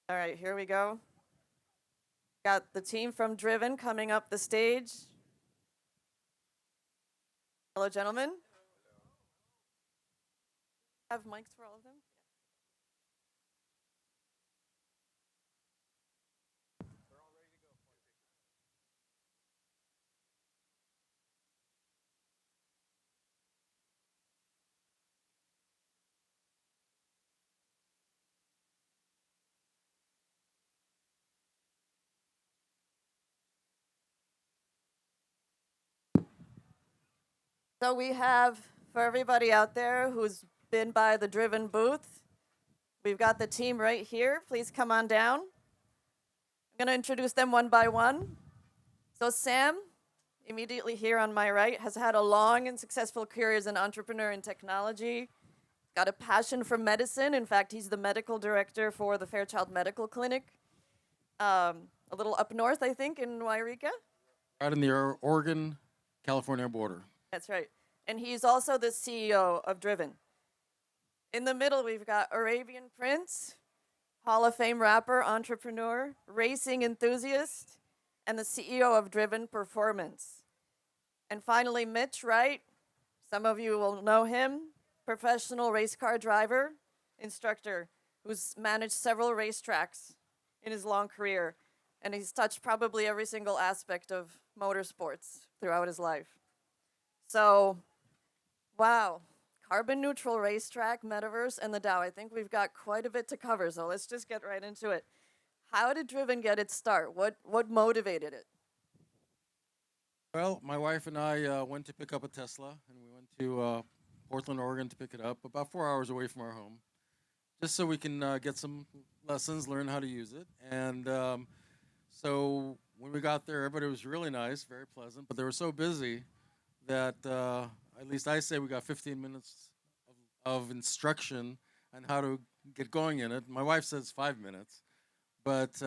All right, here we go. Got the team from Drivyn coming up the stage. Hello, gentlemen. Have mics for all of them? So we have, for everybody out there who's been by the Drivyn booth, we've got the team right here. Please come on down. I'm going to introduce them one by one. So Sam, immediately here on my right, has had a long and successful career as an entrepreneur in technology. Got a passion for medicine. In fact, he's the medical director for the Fairchild Medical Clinic, a little up north, I think, in Wairika. Right in the Oregon California border. That's right. And he's also the CEO of Drivyn. In the middle, we've got Arabian Prince, Hall of Fame rapper, entrepreneur, racing enthusiast, and the CEO of Drivyn Performance. And finally, Mitch Wright. Some of you will know him, professional race car driver, instructor, who's managed several racetracks in his long career. And he's touched probably every single aspect of motorsports throughout his life. So, wow, carbon neutral racetrack, Metaverse, and the DAO. I think we've got quite a bit to cover, so let's just get right into it. How did Drivyn get its start? What motivated it? Well, my wife and I went to pick up a Tesla, and we went to Portland, Oregon to pick it up, about 4 hours away from our home, just so we can get some lessons, learn how to use it. And so when we got there, everybody was really nice, very pleasant, but they were so busy that at least I say we got 15 minutes of instruction on how to get going in it. My wife says 5 minutes, but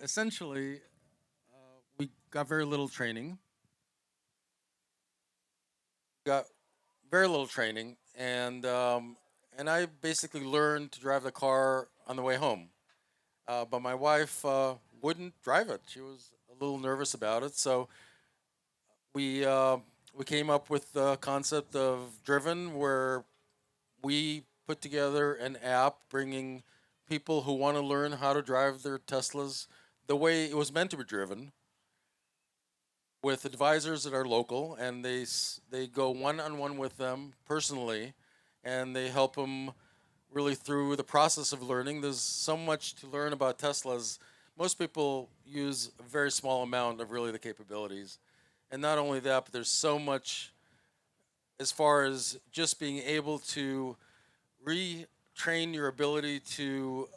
essentially we got very little training. Got very little training, and I basically learned to drive the car on the way home. But my wife wouldn't drive it. She was a little nervous about it, so we came up with the concept of Drivyn, where we put together an app bringing people who want to learn how to drive their Teslas the way it was meant to be driven, with advisors that are local, and they go one on one with them personally, and they help them really through the process of learning. There's so much to learn about Teslas. Most people use a very small amount of really the capabilities, and not only that, but there's so much as far as just being able to retrain your ability to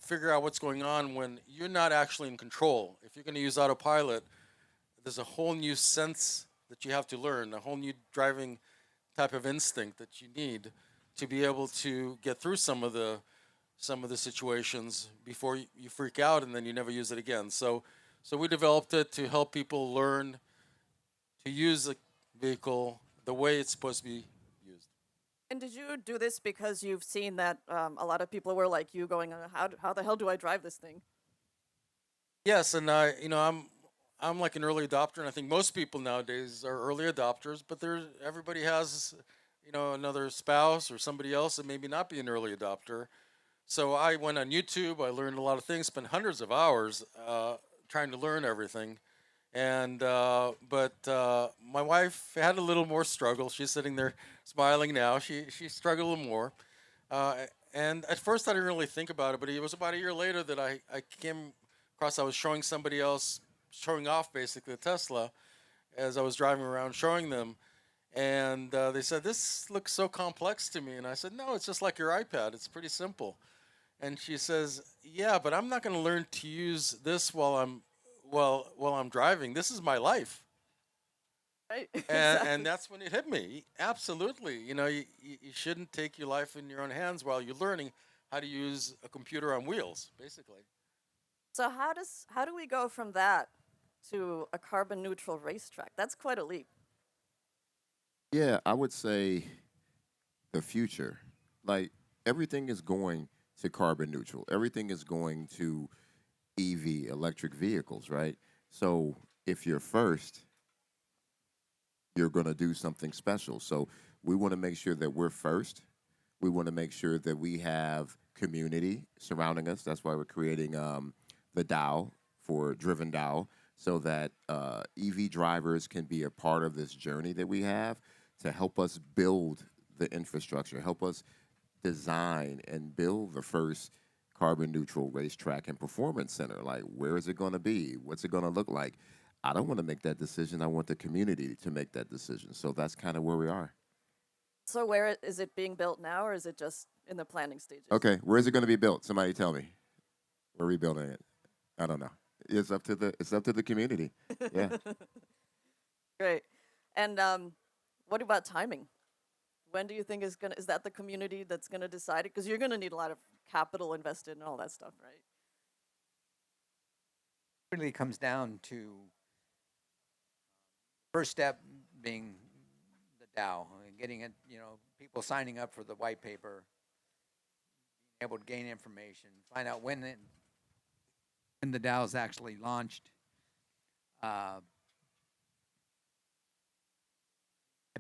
figure out what's going on when you're not actually in control. If you're going to use autopilot, there's a whole new sense that you have to learn, a whole new driving type of instinct that you need to be able to get through some of the situations before you freak out and then you never use it again. So we developed it to help people learn to use the vehicle the way it's supposed to be used. And did you do this because you've seen that a lot of people were like you going, how the hell do I drive this thing? Yes, and I'm like an early adopter, and I think most people nowadays are early adopters. But everybody has another spouse or somebody else that maybe not be an early adopter. So I went on YouTube. I learned a lot of things. Spent hundreds of hours trying to learn everything, and but my wife had a little more struggle. She's sitting there smiling now. She struggled a little more. Uh, and at first, I didn't really think about it, but it was about a year later that I came across. I was showing somebody else, showing off basically a Tesla, as I was driving around showing them. And they said, "This looks so complex to me." And I said, "No, it's just like your iPad. It's pretty simple." And she says, "Yeah, but I'm not going to learn to use this while I'm driving. This is my life." Right? And Exactly. that's when it hit me. Absolutely. You shouldn't take your life in your own hands while you're learning how to use a computer on wheels, basically. So how do we go from that to a carbon neutral racetrack? That's quite a leap. Yeah, I would say the future. Like everything is going to carbon neutral. Everything is going to EV, electric vehicles, right? So if you're first, you're going to do something special. So we want to make sure that we're first. We want to make sure that we have community surrounding us. That's why we're creating the DAO for Drivyn DAO, so that EV drivers can be a part of this journey that we have to help us build the infrastructure, help us design and build the first carbon neutral racetrack and performance center. Like, where is it going to be? What's it going to look like? I don't want to make that decision. I want the community to make that decision. So that's kind of where we are. So where is it being built now, or is it just in the planning stages? Okay, where is it going to be built? Somebody tell me. Where are we building it? I don't know. It's up to the community. Yeah. Great. And what about timing? When do you think is that the community that's gonna decide it? Because you're gonna need a lot of capital invested and all that stuff, right? Really comes down to first step being the DAO, getting it, people signing up for the white paper, being able to gain information, find out when the DAO is actually launched. If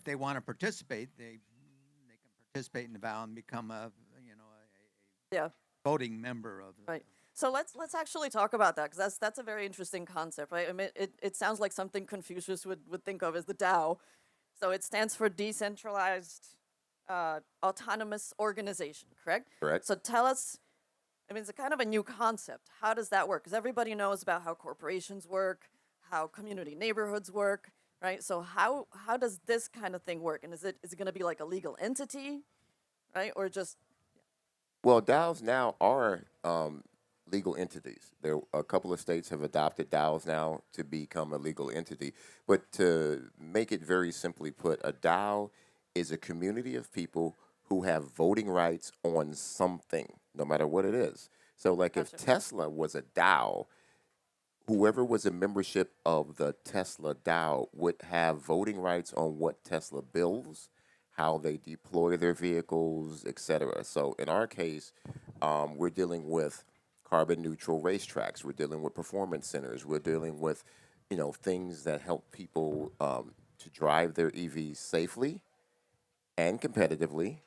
they want to participate, they can participate in the DAO and become a Yeah. voting member of the Right. So let's actually talk about that, because that's a very interesting concept, right? I mean, it sounds like something Confucius would think of as the DAO. So it stands for decentralized autonomous organization, correct? Correct. So tell us, I mean, it's a kind of a new concept. How does that work? Because everybody knows about how corporations work, how community neighborhoods work, right? So how does this kind of thing work? And is it going to be like a legal entity, right? Or just Well, DAOs now are legal entities. There, a couple of states have adopted DAOs now to become a legal entity. But to make it very simply put, a DAO is a community of people who have voting rights on something, no matter what it is. So, like, if Gotcha. Tesla was a DAO, whoever was a membership of the Tesla DAO would have voting rights on what Tesla builds, how they deploy their vehicles, etc. So in our case, we're dealing with carbon neutral racetracks. We're dealing with performance centers. We're dealing with, things that help people to drive their EVs safely and competitively,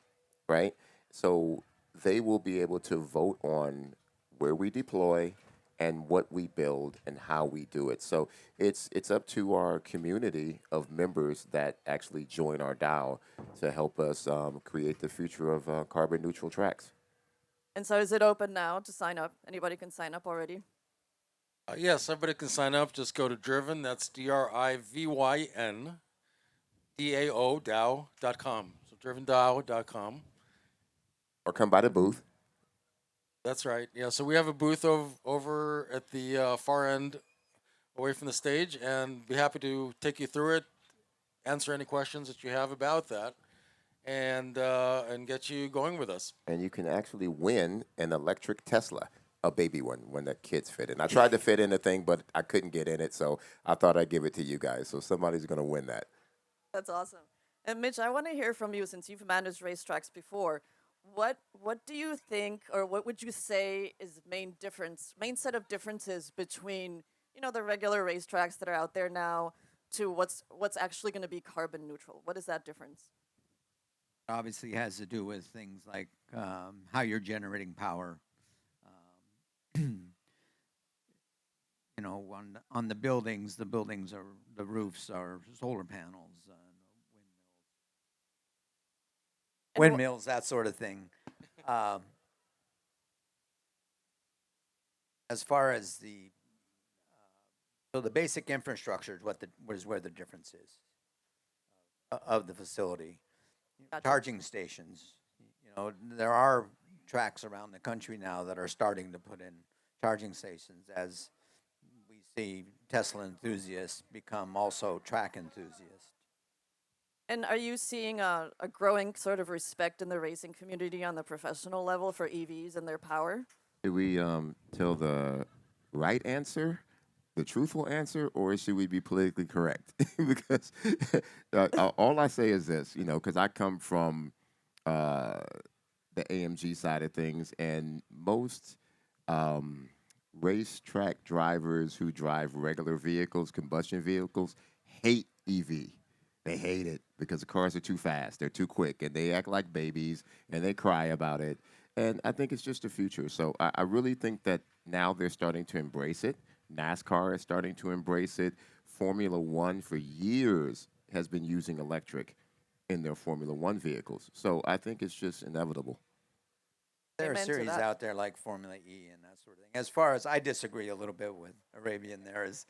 right? So they will be able to vote on where we deploy and what we build and how we do it. So it's up to our community of members that actually join our DAO to help us create the future of carbon neutral tracks. And so is it open now to sign up? Anybody can sign up already? Yes, everybody can sign up. Just go to Drivyn. That's DRIVYN DAO.com. So DrivynDAO.com. Or come by the booth. That's right. Yeah. So we have a booth over at the far end, away from the stage, and be happy to take you through it, answer any questions that you have about that, and get you going with us. And you can actually win an electric Tesla, a baby one, when the kids fit in. I tried to fit in the thing, but I couldn't get in it, so I thought I'd give it to you guys. So somebody's going to win that. That's awesome. And Mitch, I want to hear from you, since you've managed racetracks before. What do you think, or what would you say is main set of differences between the regular racetracks that are out there now to what's actually going to be carbon neutral? What is that difference? obviously has to do with things like how you're generating power. You know, on the buildings are the roofs are solar panels, windmills, that sort of thing. As far as the so the basic infrastructure is where the difference is of the facility. Gotcha. Charging stations. You know, there are tracks around the country now that are starting to put in charging stations as we see Tesla enthusiasts become also track enthusiasts. And are you seeing a growing sort of respect in the racing community on the professional level for EVs and their power? Should we tell the right answer, the truthful answer, or should we be politically correct? Because all I say is this, you know, because I come from the AMG side of things, and most racetrack drivers who drive regular vehicles, combustion vehicles, hate EV. They hate it because the cars are too fast, they're too quick, and they act like babies, and they cry about it. And I think it's just the future. So I really think that now they're starting to embrace it. NASCAR is starting to embrace it. Formula One for years has been using electric in their Formula One vehicles. So I think it's just inevitable. There are Amen to series that. out there like Formula E and that sort of thing. As far as I disagree a little bit with Arabian, there is,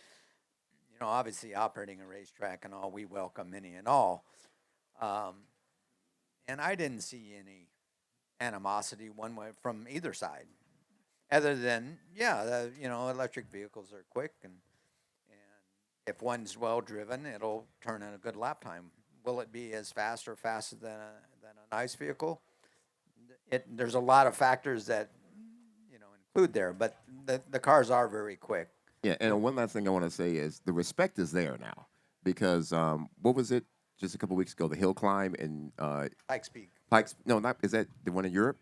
obviously operating a racetrack and all, we welcome any and all. And I didn't see any animosity one way from either side, other than electric vehicles are quick and if one's well driven, it'll turn in a good lap time. Will it be as fast or faster than an ICE vehicle? There's a lot of factors that include there, but the cars are very quick. Yeah, and one last thing I want to say is the respect is there now because what was it just a couple weeks ago? The hill climb in Pikes Peak. Pikes. No, not is that the one in Europe?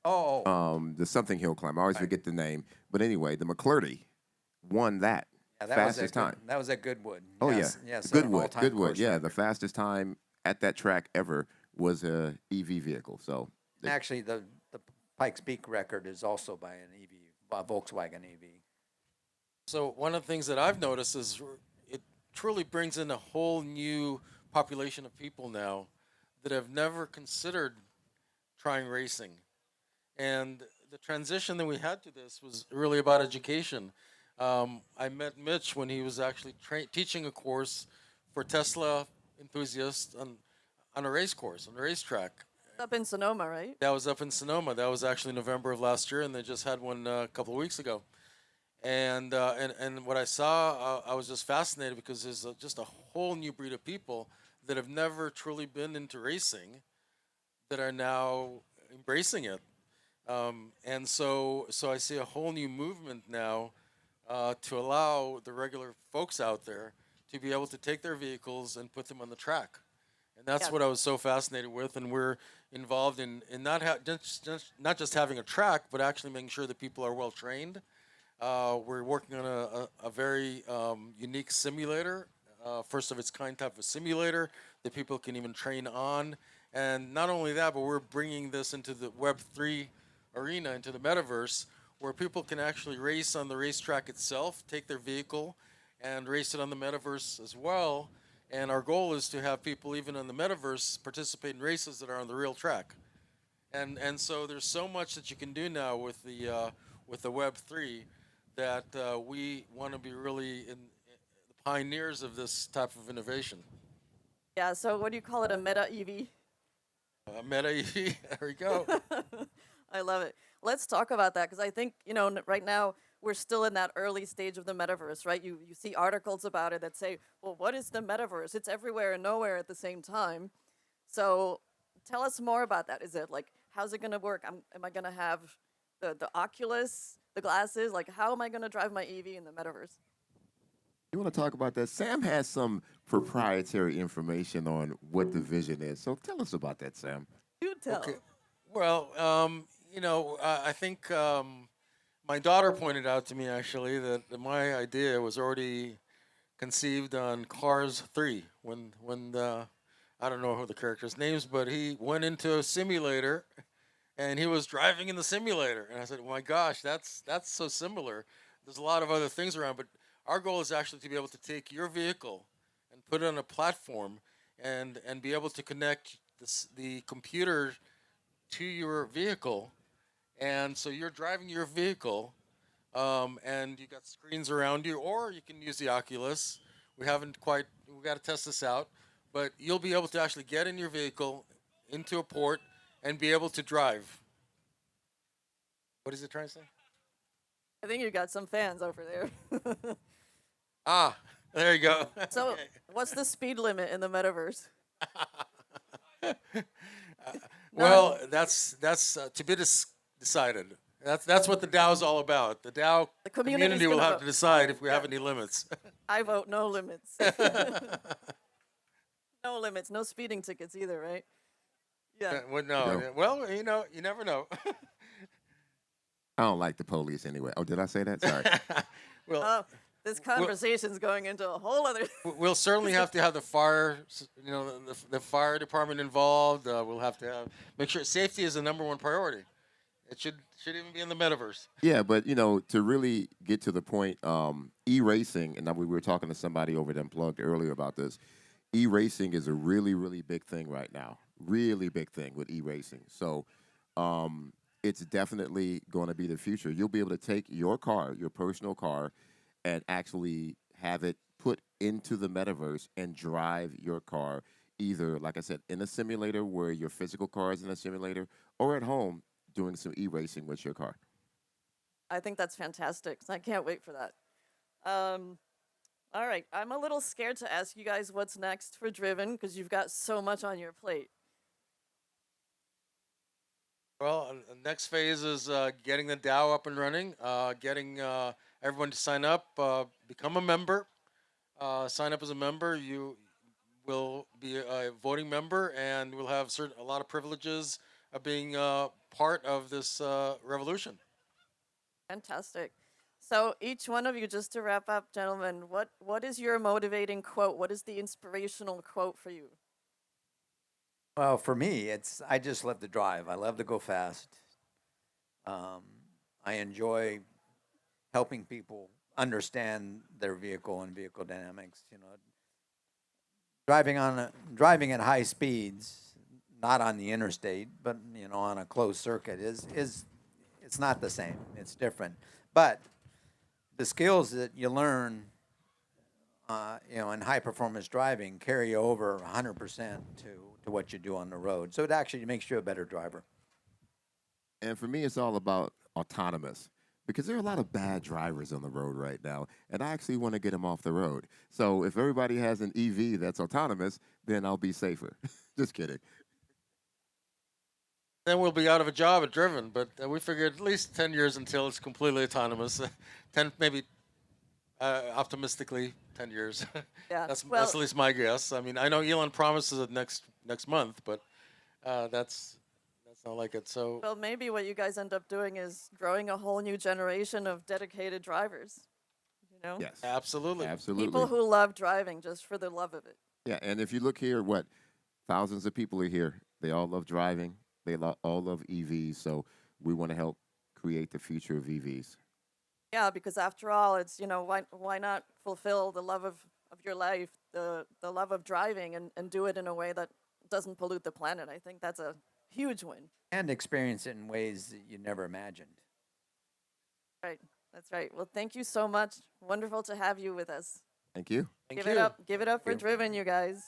The something hill climb. I always forget the name. But anyway, the McClurdy won that. Yeah, that fastest was time. That was at Goodwood. Oh yes, yeah, yes, Goodwood. all-time Goodwood. course Yeah, record. the fastest time at that track ever was a EV vehicle. So And actually, the Pikes Peak record is also by an EV, by Volkswagen EV. So one of the things that I've noticed is it truly brings in a whole new population of people now that have never considered trying racing. And the transition that we had to this was really about education. I met Mitch when he was actually teaching a course for Tesla enthusiasts on a race course, on a racetrack. Up in Sonoma, right? That was up in Sonoma. That was actually November of last year, and they just had one a couple of weeks ago. And what I saw, I was just fascinated because there's just a whole new breed of people that have never truly been into racing that are now embracing it. And so I see a whole new movement now to allow the regular folks out there to be able to take their vehicles and put them on the track. And that's Yeah. what I was so fascinated with. And we're involved in not not just having a track, but actually making sure that people are well trained. We're working on a very unique simulator, first of its kind type of simulator that people can even train on. And not only that, but we're bringing this into the Web3 arena, into the Metaverse, where people can actually race on the racetrack itself, take their vehicle, and race it on the Metaverse as well. And our goal is to have people even on the Metaverse participate in races that are on the real track. And so there's so much that you can do now with the Web3 that we want to be really the pioneers of this type of innovation. Yeah, so what do you call it, a meta EV? Meta EV, there we go. I love it. Let's talk about that because I think, right now we're still in that early stage of the metaverse, right? You see articles about it that say, well, what is the metaverse? It's everywhere and nowhere at the same time. So tell us more about that. Is it like, how's it going to work? Am I going to have the Oculus, the glasses? Like, how am I going to drive my EV in the metaverse? you want to talk about that? Sam has some proprietary information on what the vision is. So tell us about that, Sam. You tell. Okay. Well, I think my daughter pointed out to me actually that my idea was already conceived on Cars 3 when I don't know who the character's names, but he went into a simulator and he was driving in the simulator. And I said, oh my gosh, that's so similar. There's a lot of other things around, but our goal is actually to be able to take your vehicle and put it on a platform and be able to connect the computer to your vehicle. And so you're driving your vehicle and you got screens around you, or you can use the Oculus. We got to test this out, but you'll be able to actually get in your vehicle into a port and be able to drive. What is it trying to say? I think you got some fans over there. There you go. So what's the speed limit in the metaverse? Well, that's to be decided. That's what the DAO is all about. The DAO The community community's will gonna have vote. to decide if we have any limits. I vote no limits. No limits, no speeding tickets either, right? Yeah. Well, no. know? Well, you never know. I don't like the police anyway. Oh, did I say that? Sorry. well, Oh, this conversation's going into a whole other. we'll certainly have to have the fire, the fire department involved. We'll have to make sure safety is the number one priority. It should even be in the metaverse. Yeah, but to really get to the point, e-racing, and we were talking to somebody over at Unplugged earlier about this. E-racing is a really, really big thing right now. Really big thing with e-racing. So, it's definitely going to be the future. You'll be able to take your car, your personal car, and actually have it put into the metaverse and drive your car, either, like I said, in a simulator where your physical car is in a simulator, or at home doing some e-racing with your car. I think that's fantastic. I can't wait for that. All right, I'm a little scared to ask you guys what's next for Drivyn because you've got so much on your plate. Well, the next phase is getting the DAO up and running, getting everyone to sign up, become a member. Sign up as a member. You will be a voting member, and will have a lot of privileges of being part of this revolution. Fantastic. So each one of you, just to wrap up, gentlemen, what is your motivating quote? What is the inspirational quote for you? Well, for me, I just love to drive. I love to go fast. I enjoy helping people understand their vehicle and vehicle dynamics. Driving at high speeds, not on the interstate, but on a closed circuit is it's not the same. It's different. But the skills that you learn, in high performance driving carry over 100% to what you do on the road. So it actually makes you a better driver. And for me, it's all about autonomous, because there are a lot of bad drivers on the road right now, and I actually want to get them off the road. So if everybody has an EV that's autonomous, then I'll be safer. Just kidding. Then we'll be out of a job at Drivyn, but we figured at least 10 years until it's completely autonomous. 10, maybe optimistically 10 years. Yeah. That's well, at least my guess. I mean, I know Elon promises it next month, but that's not like it. So well, maybe what you guys end up doing is growing a whole new generation of dedicated drivers. Yes. absolutely. Absolutely. People who love driving just for the love of it. Yeah, and if you look here, thousands of people are here. They all love driving. They all love EVs. So we want to help create the future of EVs. Yeah, because after all, it's why not fulfill the love of your life, the love of driving, and do it in a way that doesn't pollute the planet. I think that's a huge win. And experience it in ways that you never imagined. Right. That's right. Well, thank you so much. Wonderful to have you with us. Thank you. Thank Give you. it up. Give it up for Thank you. Drivyn, you guys.